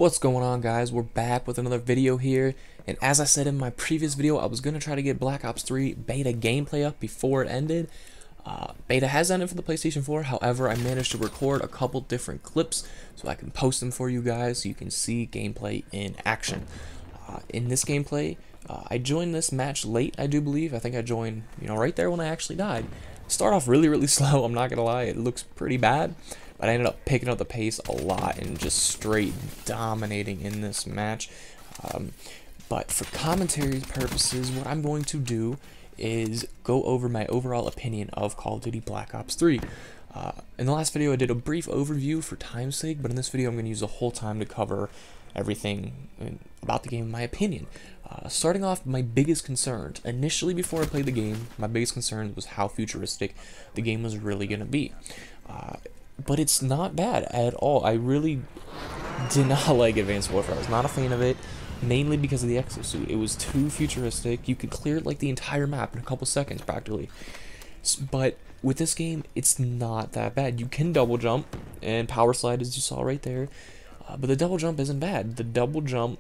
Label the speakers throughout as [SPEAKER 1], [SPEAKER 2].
[SPEAKER 1] What's going on, guys? We're back with another video here, and as I said in my previous video, I was going to try to get Black Ops 3 beta gameplay up before it ended. Beta has ended for the PlayStation 4, however, I managed to record a couple different clips so I can post them for you guys so you can see gameplay in action. In this gameplay, I joined this match late, I do believe. I think I joined, right there when I actually died. Start off really slow, I'm not going to lie, it looks pretty bad. But I ended up picking up the pace a lot and just straight dominating in this match. But for commentary purposes, what I'm going to do is go over my overall opinion of Call of Duty Black Ops 3. In the last video, I did a brief overview for time's sake, but in this video, I'm going to use the whole time to cover everything about the game, in my opinion. Starting off, my biggest concern, initially before I played the game, my biggest concern was how futuristic the game was really going to be. But it's not bad at all. I really did not like Advanced Warfare. I was not a fan of it, mainly because of the exosuit. It was too futuristic. You could clear like the entire map in a couple seconds, practically. But with this game, it's not that bad. You can double jump and power slide, as you saw right there. But the double jump isn't bad. The double jump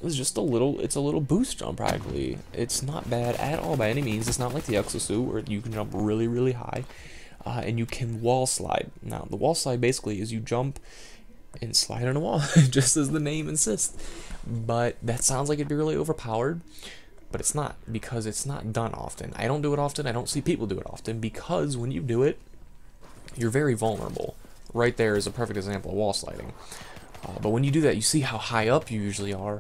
[SPEAKER 1] is just it's a little boost jump, practically. It's not bad at all by any means. It's not like the exosuit where you can jump really high. And you can wall slide. Now, the wall slide basically is you jump and slide on a wall, just as the name insists. But that sounds like it'd be really overpowered, but it's not, because it's not done often. I don't do it often, I don't see people do it often, because when you do it, you're very vulnerable. Right there is a perfect example of wall sliding. But when you do that, you see how high up you usually are,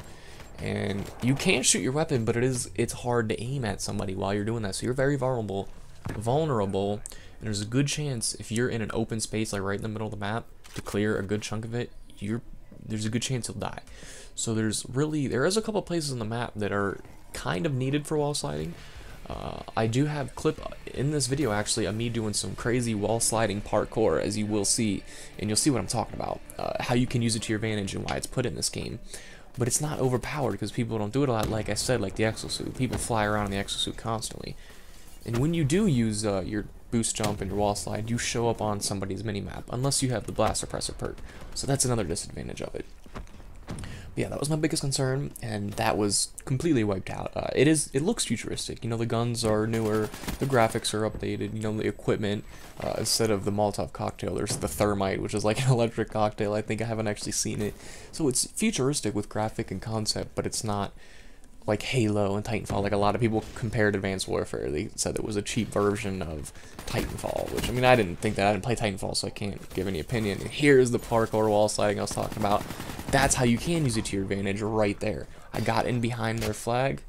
[SPEAKER 1] and you can shoot your weapon, but it's hard to aim at somebody while you're doing that, so you're very vulnerable. And there's a good chance, if you're in an open space, like right in the middle of the map, to clear a good chunk of it, there's a good chance you'll die. So there is a couple places on the map that are kind of needed for wall sliding. I do have a clip in this video, actually, of me doing some crazy wall sliding parkour, as you will see, and you'll see what I'm talking about, how you can use it to your advantage and why it's put in this game. But it's not overpowered, because people don't do it a lot, like I said, like the exosuit. People fly around in the exosuit constantly. And when you do use your boost jump and your wall slide, you show up on somebody's minimap, unless you have the blast suppressor perk. So that's another disadvantage of it. But yeah, that was my biggest concern, and that was completely wiped out. It looks futuristic. The guns are newer, the graphics are updated, the equipment, instead of the Molotov cocktail, there's the thermite, which is like an electric cocktail. I think I haven't actually seen it. So it's futuristic with graphic and concept, but it's not like Halo and Titanfall. Like, a lot of people compared Advanced Warfare. They said it was a cheap version of Titanfall, which, I mean, I didn't think that. I didn't play Titanfall, so I can't give any opinion. And here's the parkour wall sliding I was talking about. That's how you can use it to your advantage right there. I got in behind their flag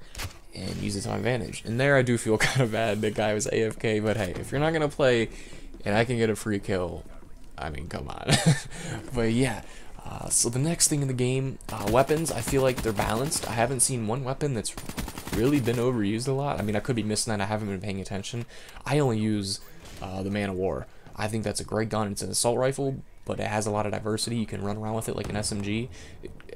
[SPEAKER 1] and used it to my advantage. And there I do feel kind of bad. The guy was AFK, but hey, if you're not going to play and I can get a free kill, I mean, come on. But yeah. So the next thing in the game, weapons, I feel like they're balanced. I haven't seen one weapon that's really been overused a lot. I mean, I could be missing that. I haven't been paying attention. I only use the Man of War. I think that's a great gun. It's an assault rifle, but it has a lot of diversity. You can run around with it like an SMG.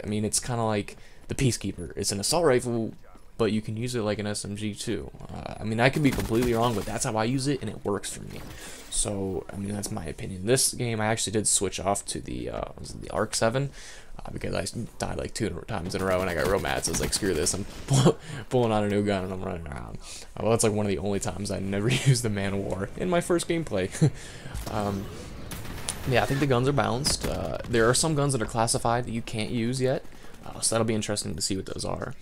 [SPEAKER 1] I mean, it's kind of like the Peacekeeper. It's an assault rifle, but you can use it like an SMG too. I mean, I could be completely wrong, but that's how I use it, and it works for me. So, I mean, that's my opinion. This game, I actually did switch off to the Arc 7, because I died like 2 times in a row, and I got real mad, so I was like, screw this, I'm pulling out a new gun, and I'm running around. Well, that's like one of the only times I never used the Man of War in my first gameplay. Yeah, I think the guns are balanced. There are some guns that are classified that you can't use yet, so that'll be interesting to see what those are.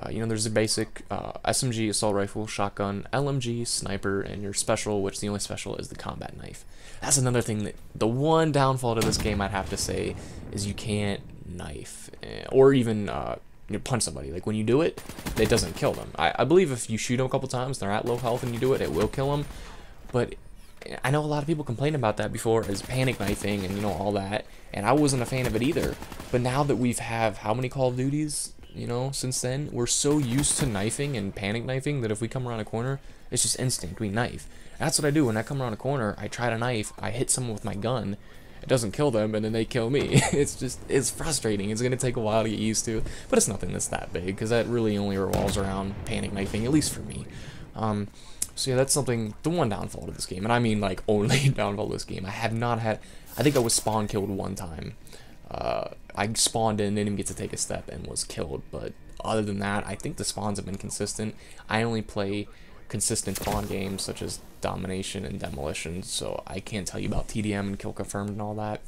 [SPEAKER 1] There's a basic SMG, assault rifle, shotgun, LMG, sniper, and your special, which the only special is the combat knife. That's another thing that, the one downfall to this game, I'd have to say, is you can't knife, or even punch somebody. Like, when you do it, it doesn't kill them. I believe if you shoot them a couple times, they're at low health, and you do it, it will kill them. But I know a lot of people complained about that before as panic knifing and, all that, and I wasn't a fan of it either. But now that we've have how many Call of Duties, since then, we're so used to knifing and panic knifing that if we come around a corner, it's just instinct, we knife. That's what I do when I come around a corner. I try to knife, I hit someone with my gun, it doesn't kill them, and then they kill me. It's frustrating. It's gonna take a while to get used to, but it's nothing that's that big, because that really only revolves around panic knifing, at least for me. So yeah, that's something, the one downfall to this game, and I mean like only downfall to this game. I think I was spawn killed one time, I spawned in, didn't even get to take a step, and was killed. But other than that, I think the spawns have been consistent. I only play consistent spawn games such as Domination and Demolition, so I can't tell you about TDM and Kill Confirmed and all that.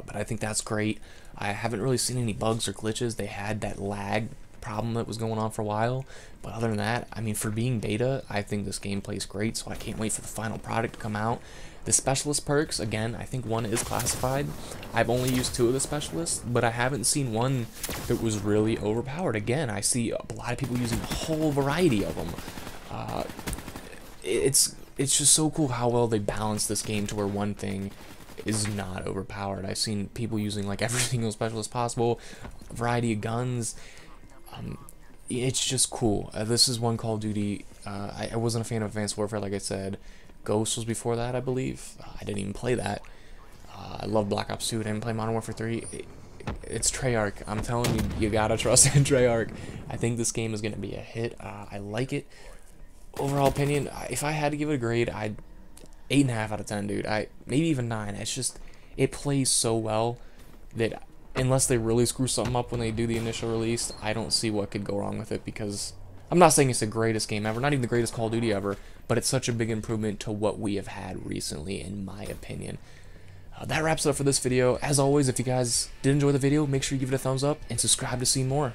[SPEAKER 1] But I think that's great. I haven't really seen any bugs or glitches. They had that lag problem that was going on for a while, but other than that, I mean, for being beta, I think this gameplay is great, so I can't wait for the final product to come out. The specialist perks, again, I think one is classified. I've only used 2 of the specialists, but I haven't seen one that was really overpowered. Again, I see a lot of people using a whole variety of them. It's just so cool how well they balance this game to where one thing is not overpowered. I've seen people using like every single specialist possible, a variety of guns. It's just cool. This is one Call of Duty. I wasn't a fan of Advanced Warfare, like I said. Ghost was before that, I believe. I didn't even play that. I love Black Ops 2. I didn't play Modern Warfare 3. It's Treyarch. I'm telling you, you gotta trust in Treyarch. I think this game is gonna be a hit. I like it. Overall opinion, if I had to give it a grade, I'd 8.5 out of 10, dude. Maybe even 9. It's just, it plays so well that unless they really screw something up when they do the initial release, I don't see what could go wrong with it, because I'm not saying it's the greatest game ever, not even the greatest Call of Duty ever, but it's such a big improvement to what we have had recently, in my opinion. That wraps it up for this video. As always, if you guys did enjoy the video, make sure you give it a thumbs up and subscribe to see more.